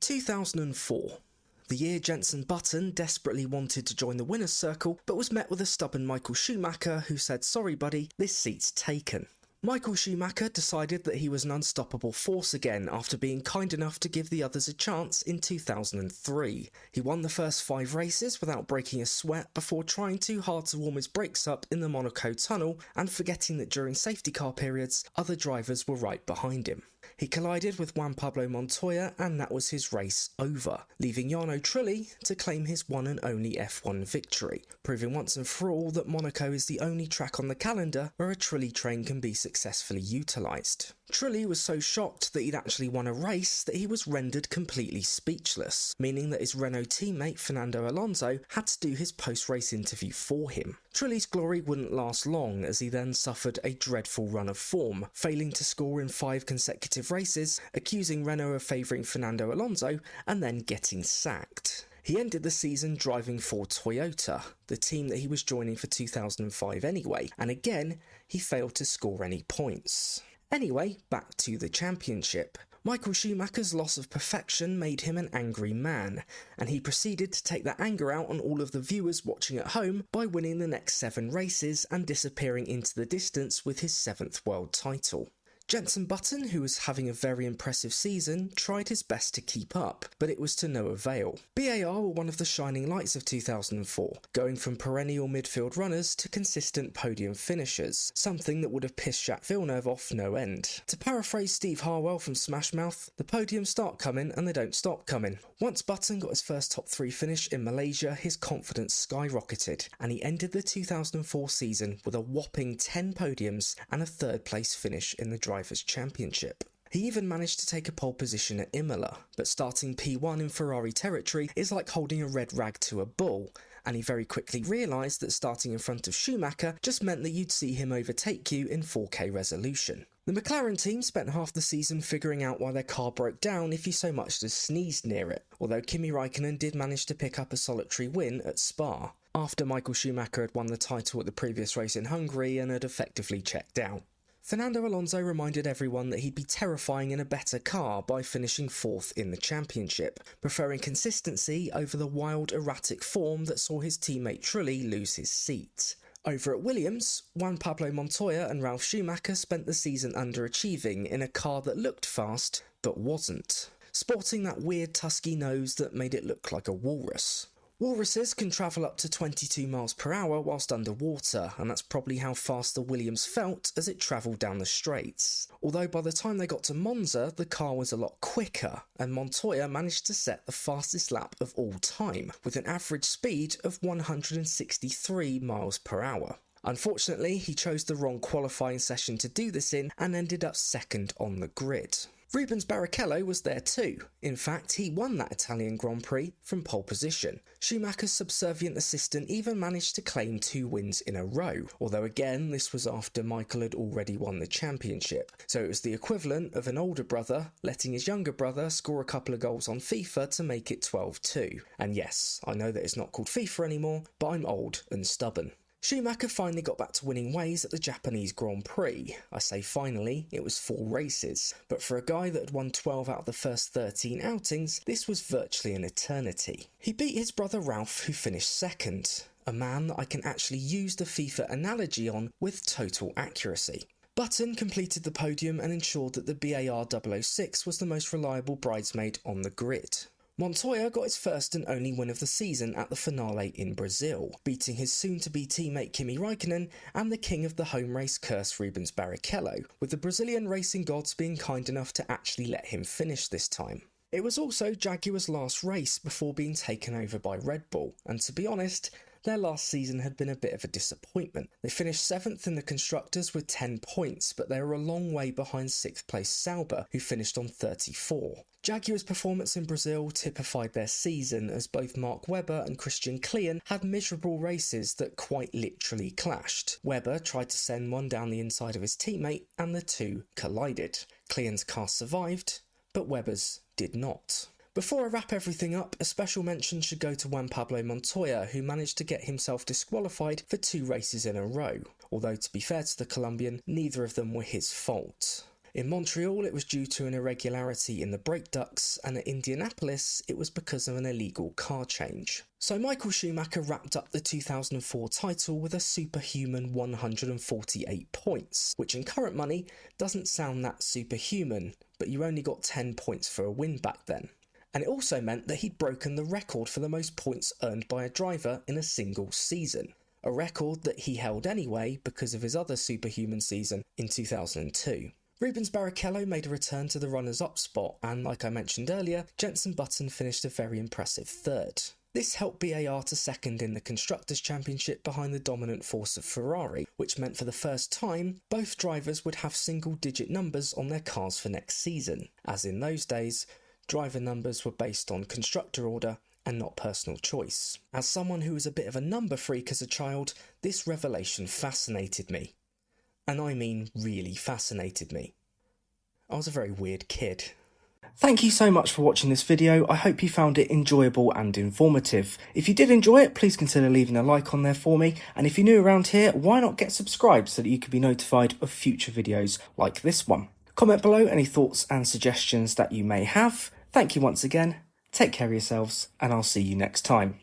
2004. The year Jenson Button desperately wanted to join the winner's circle, but was met with a stubborn Michael Schumacher who said, "Sorry buddy, this seat's taken." Michael Schumacher decided that he was an unstoppable force again after being kind enough to give the others a chance in 2003. He won the first 5 races without breaking a sweat before trying too hard to warm his brakes up in the Monaco tunnel and forgetting that during safety car periods, other drivers were right behind him. He collided with Juan Pablo Montoya and that was his race over, leaving Jarno Trulli to claim his one and only F1 victory, proving once and for all that Monaco is the only track on the calendar where a Trulli train can be successfully utilised. Trulli was so shocked that he'd actually won a race that he was rendered completely speechless, meaning that his Renault teammate Fernando Alonso had to do his post-race interview for him. Trulli's glory wouldn't last long as he then suffered a dreadful run of form, failing to score in 5 consecutive races, accusing Renault of favouring Fernando Alonso and then getting sacked. He ended the season driving for Toyota, the team that he was joining for 2005 anyway, and again, he failed to score any points. Anyway, back to the championship. Michael Schumacher's loss of perfection made him an angry man, and he proceeded to take that anger out on all of the viewers watching at home by winning the next 7 races and disappearing into the distance with his 7th world title. Jenson Button, who was having a very impressive season, tried his best to keep up, but it was to no avail. BAR were one of the shining lights of 2004, going from perennial midfield runners to consistent podium finishers, something that would have pissed Jacques Villeneuve off no end. To paraphrase Steve Harwell from Smash Mouth, the podiums start coming and they don't stop coming. Once Button got his first top 3 finish in Malaysia, his confidence skyrocketed, and he ended the 2004 season with a whopping 10 podiums and a 3rd place finish in the Drivers' Championship. He even managed to take a pole position at Imola, but starting P1 in Ferrari territory is like holding a red rag to a bull, and he very quickly realised that starting in front of Schumacher just meant that you'd see him overtake you in 4K resolution. The McLaren team spent half the season figuring out why their car broke down if you so much as sneezed near it, although Kimi Raikkonen did manage to pick up a solitary win at Spa, after Michael Schumacher had won the title at the previous race in Hungary and had effectively checked out. Fernando Alonso reminded everyone that he'd be terrifying in a better car by finishing 4th in the championship, preferring consistency over the wild erratic form that saw his teammate Trulli lose his seat. Over at Williams, Juan Pablo Montoya and Ralf Schumacher spent the season underachieving in a car that looked fast but wasn't, sporting that weird tusky nose that made it look like a walrus. Walruses can travel up to 22 miles per hour whilst underwater, and that's probably how fast the Williams felt as it travelled down the straights. Although by the time they got to Monza, the car was a lot quicker, and Montoya managed to set the fastest lap of all time, with an average speed of 163 miles per hour. Unfortunately, he chose the wrong qualifying session to do this in, and ended up 2nd on the grid. Rubens Barrichello was there too. In fact, he won that Italian Grand Prix from pole position. Schumacher's subservient assistant even managed to claim 2 wins in a row, although again this was after Michael had already won the championship, so it was the equivalent of an older brother letting his younger brother score a couple of goals on FIFA to make it 12-2. And yes, I know that it's not called FIFA anymore, but I'm old and stubborn. Schumacher finally got back to winning ways at the Japanese Grand Prix. I say finally, it was 4 races, but for a guy that had won 12 out of the first 13 outings, this was virtually an eternity. He beat his brother Ralph, who finished 2nd, a man that I can actually use the FIFA analogy on with total accuracy. Button completed the podium and ensured that the BAR 006 was the most reliable bridesmaid on the grid. Montoya got his first and only win of the season at the finale in Brazil, beating his soon-to-be teammate Kimi Raikkonen and the king of the home race curse Rubens Barrichello, with the Brazilian racing gods being kind enough to actually let him finish this time. It was also Jaguar's last race before being taken over by Red Bull, and to be honest, their last season had been a bit of a disappointment. They finished 7th in the Constructors with 10 points, but they were a long way behind 6th place Sauber, who finished on 34. Jaguar's performance in Brazil typified their season, as both Mark Webber and Christian Klien had miserable races that quite literally clashed. Webber tried to send one down the inside of his teammate, and the two collided. Klien's car survived, but Webber's did not. Before I wrap everything up, a special mention should go to Juan Pablo Montoya, who managed to get himself disqualified for 2 races in a row, although to be fair to the Colombian, neither of them were his fault. In Montreal, it was due to an irregularity in the brake ducts, and at Indianapolis, it was because of an illegal car change. So Michael Schumacher wrapped up the 2004 title with a superhuman 148 points, which in current money doesn't sound that superhuman, but you only got 10 points for a win back then. And it also meant that he'd broken the record for the most points earned by a driver in a single season, a record that he held anyway because of his other superhuman season in 2002. Rubens Barrichello made a return to the runners-up spot, and like I mentioned earlier, Jenson Button finished a very impressive third. This helped BAR to second in the Constructors' Championship behind the dominant force of Ferrari, which meant for the first time, both drivers would have single-digit numbers on their cars for next season, as in those days, driver numbers were based on constructor order and not personal choice. As someone who was a bit of a number freak as a child, this revelation fascinated me. And I mean really fascinated me. I was a very weird kid. Thank you so much for watching this video. I hope you found it enjoyable and informative. If you did enjoy it, please consider leaving a like on there for me. And if you're new around here, why not get subscribed so that you can be notified of future videos like this one. Comment below any thoughts and suggestions that you may have. Thank you once again. Take care of yourselves, and I'll see you next time.